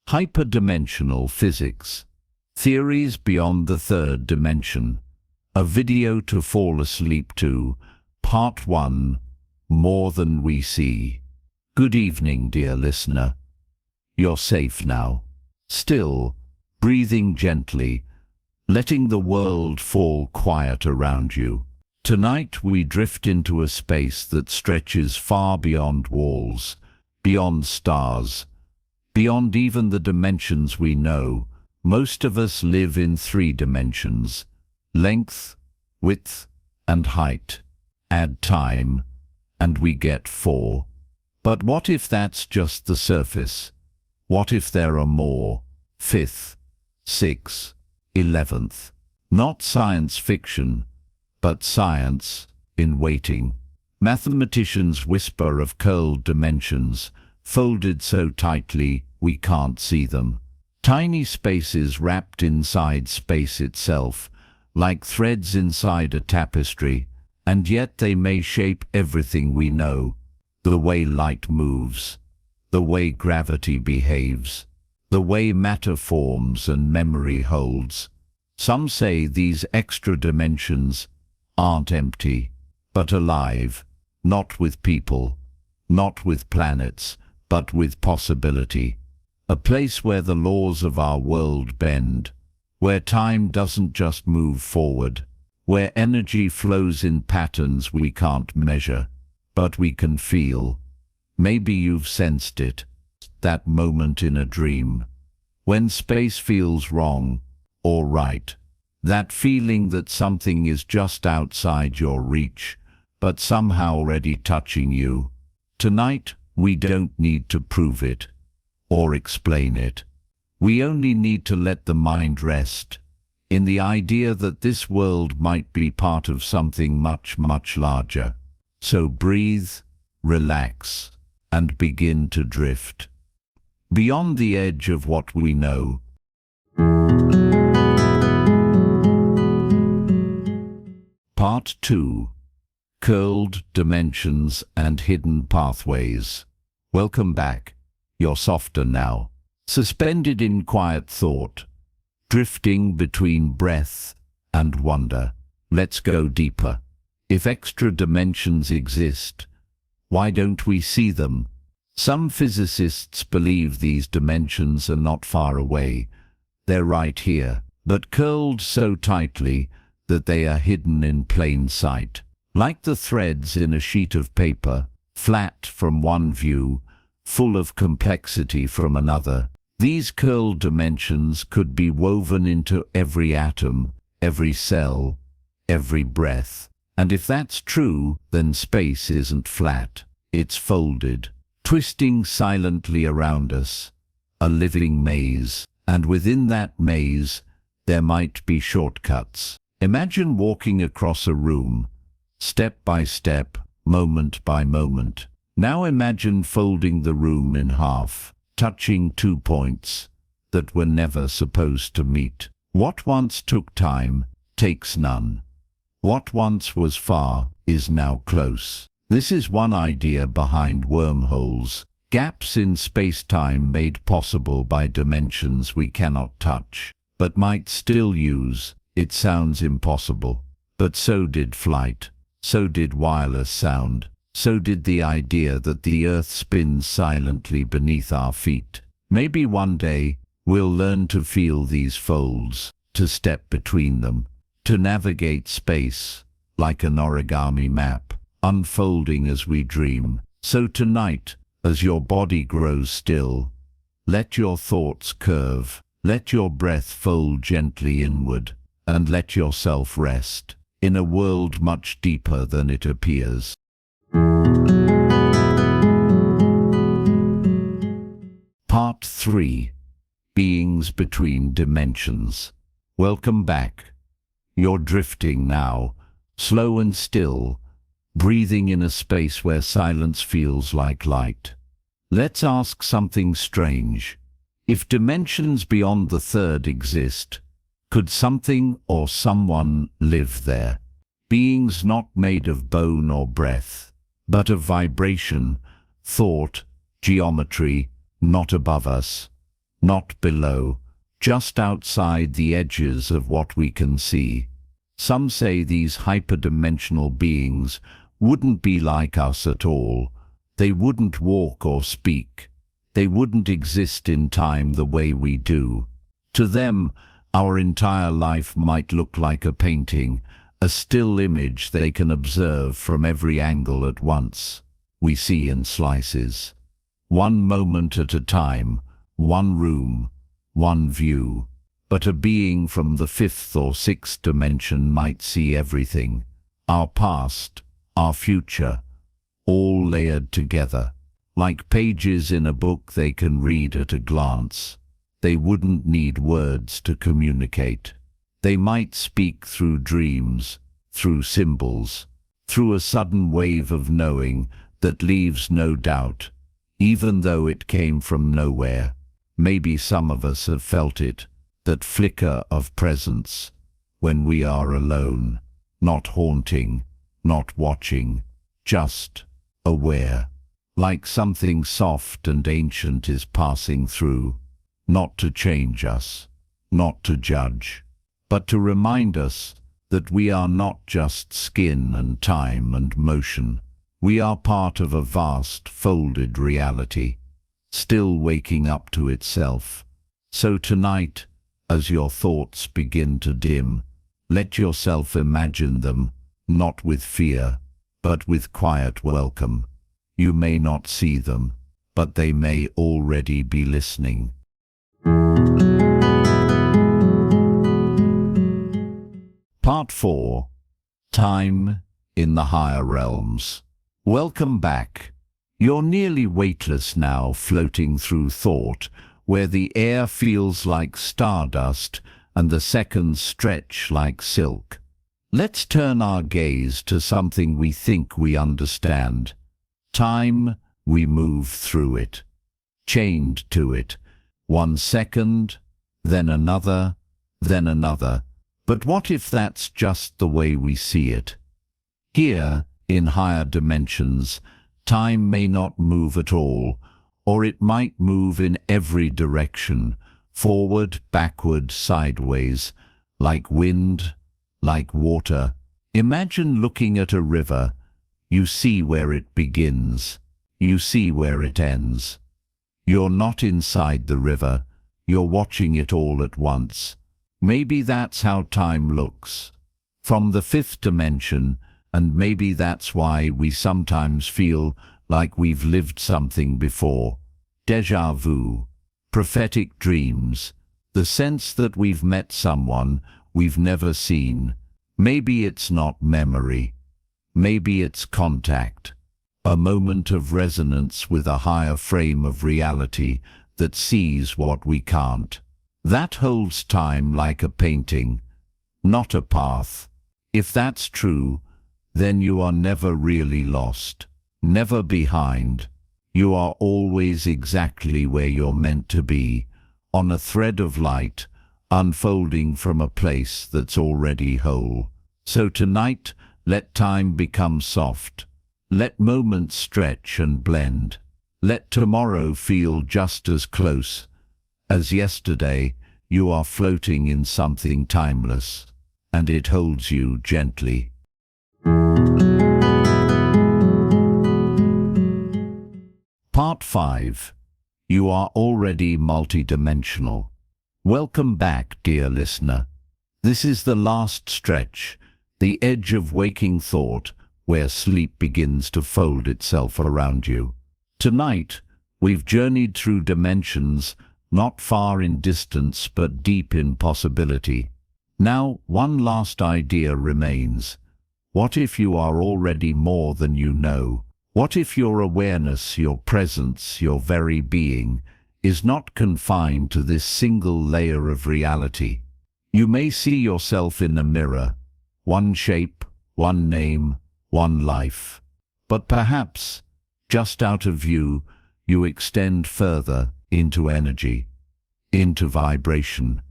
Hyperdimensional physics. Theories beyond the third dimension. A video to fall asleep to. Part 1. More than we see. Good evening, dear listener. You're safe now. Still, breathing gently, letting the world fall quiet around you. Tonight we drift into a space that stretches far beyond walls, beyond stars, beyond even the dimensions we know. Most of us live in 3 dimensions: length, width, and height. Add time, and we get 4. But what if that's just the surface? What if there are more? 5th, 6th, 11th. Not science fiction, but science in waiting. Mathematicians whisper of curled dimensions, folded so tightly we can't see them. Tiny spaces wrapped inside space itself, like threads inside a tapestry, and yet they may shape everything we know. The way light moves, the way gravity behaves, the way matter forms and memory holds. Some say these extra dimensions aren't empty, but alive, not with people, not with planets, but with possibility. A place where the laws of our world bend, where time doesn't just move forward, where energy flows in patterns we can't measure, but we can feel. Maybe you've sensed it, that moment in a dream, when space feels wrong or right. That feeling that something is just outside your reach, but somehow already touching you. Tonight, we don't need to prove it or explain it. We only need to let the mind rest in the idea that this world might be part of something much, much larger. So breathe, relax, and begin to drift beyond the edge of what we know. Part 2. Curled dimensions and hidden pathways. Welcome back. You're softer now, suspended in quiet thought, drifting between breath and wonder. Let's go deeper. If extra dimensions exist, why don't we see them? Some physicists believe these dimensions are not far away. They're right here, but curled so tightly that they are hidden in plain sight. Like the threads in a sheet of paper, flat from one view, full of complexity from another. These curled dimensions could be woven into every atom, every cell, every breath. And if that's true, then space isn't flat. It's folded, twisting silently around us, a living maze. And within that maze, there might be shortcuts. Imagine walking across a room, step by step, moment by moment. Now imagine folding the room in half, touching 2 points that were never supposed to meet. What once took time takes none. What once was far is now close. This is one idea behind wormholes, gaps in space-time made possible by dimensions we cannot touch, but might still use. It sounds impossible, but so did flight, so did wireless sound, so did the idea that the Earth spins silently beneath our feet. Maybe one day we'll learn to feel these folds, to step between them, to navigate space like an origami map, unfolding as we dream. So tonight, as your body grows still, let your thoughts curve, let your breath fold gently inward, and let yourself rest in a world much deeper than it appears. Part 3. Beings between dimensions. Welcome back. You're drifting now, slow and still, breathing in a space where silence feels like light. Let's ask something strange. If dimensions beyond the third exist, could something or someone live there? Beings not made of bone or breath, but of vibration, thought, geometry, not above us, not below, just outside the edges of what we can see. Some say these hyperdimensional beings wouldn't be like us at all. They wouldn't walk or speak. They wouldn't exist in time the way we do. To them, our entire life might look like a painting, a still image they can observe from every angle at once. We see in slices. One moment at a time, one room, one view. But a being from the fifth or sixth dimension might see everything. Our past, our future, all layered together. Like pages in a book they can read at a glance. They wouldn't need words to communicate. They might speak through dreams, through symbols, through a sudden wave of knowing that leaves no doubt, even though it came from nowhere. Maybe some of us have felt it, that flicker of presence, when we are alone, not haunting, not watching, just aware. Like something soft and ancient is passing through, not to change us, not to judge, but to remind us that we are not just skin and time and motion. We are part of a vast, folded reality, still waking up to itself. So tonight, as your thoughts begin to dim, let yourself imagine them, not with fear, but with quiet welcome. You may not see them, but they may already be listening. Part 4. Time in the Higher Realms. Welcome back. You're nearly weightless now, floating through thought, where the air feels like stardust and the seconds stretch like silk. Let's turn our gaze to something we think we understand. Time, we move through it, chained to it. 1 second, then another, then another. But what if that's just the way we see it? Here, in higher dimensions, time may not move at all, or it might move in every direction, forward, backward, sideways, like wind, like water. Imagine looking at a river. You see where it begins. You see where it ends. You're not inside the river. You're watching it all at once. Maybe that's how time looks, from the fifth dimension, and maybe that's why we sometimes feel like we've lived something before. Déjà vu, prophetic dreams, the sense that we've met someone we've never seen. Maybe it's not memory. Maybe it's contact, a moment of resonance with a higher frame of reality that sees what we can't. That holds time like a painting, not a path. If that's true, then you are never really lost, never behind. You are always exactly where you're meant to be, on a thread of light, unfolding from a place that's already whole. So tonight, let time become soft. Let moments stretch and blend. Let tomorrow feel just as close as yesterday. You are floating in something timeless, and it holds you gently. Part 5. You are already multidimensional. Welcome back, dear listener. This is the last stretch, the edge of waking thought, where sleep begins to fold itself around you. Tonight, we've journeyed through dimensions, not far in distance but deep in possibility. Now, one last idea remains. What if you are already more than you know? What if your awareness, your presence, your very being, is not confined to this single layer of reality? You may see yourself in a mirror, one shape, one name, one life. But perhaps, just out of view, you extend further into energy, into vibration,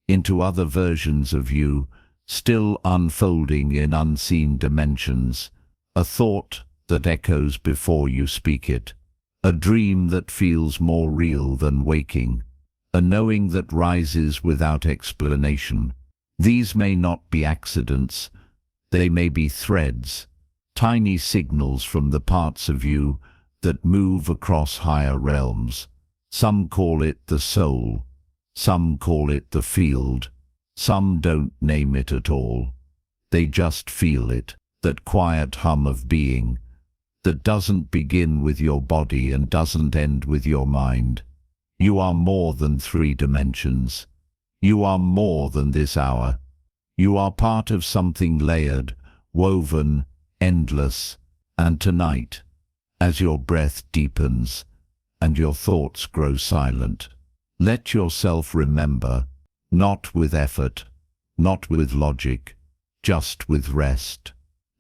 into other versions of you, still unfolding in unseen dimensions. A thought that echoes before you speak it, a dream that feels more real than waking, a knowing that rises without explanation. These may not be accidents, they may be threads, tiny signals from the parts of you that move across higher realms. Some call it the soul, some call it the field, some don't name it at all. They just feel it, that quiet hum of being, that doesn't begin with your body and doesn't end with your mind. You are more than 3 dimensions. You are more than this hour. You are part of something layered, woven, endless, and tonight, as your breath deepens and your thoughts grow silent, let yourself remember, not with effort, not with logic, just with rest.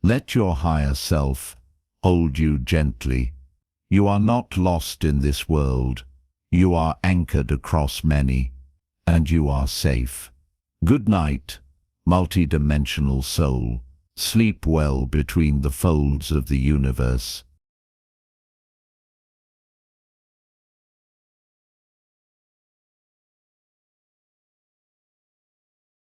Let your higher self hold you gently. You are not lost in this world. You are anchored across many, and you are safe. Good night, multidimensional soul. Sleep well between the folds of the universe.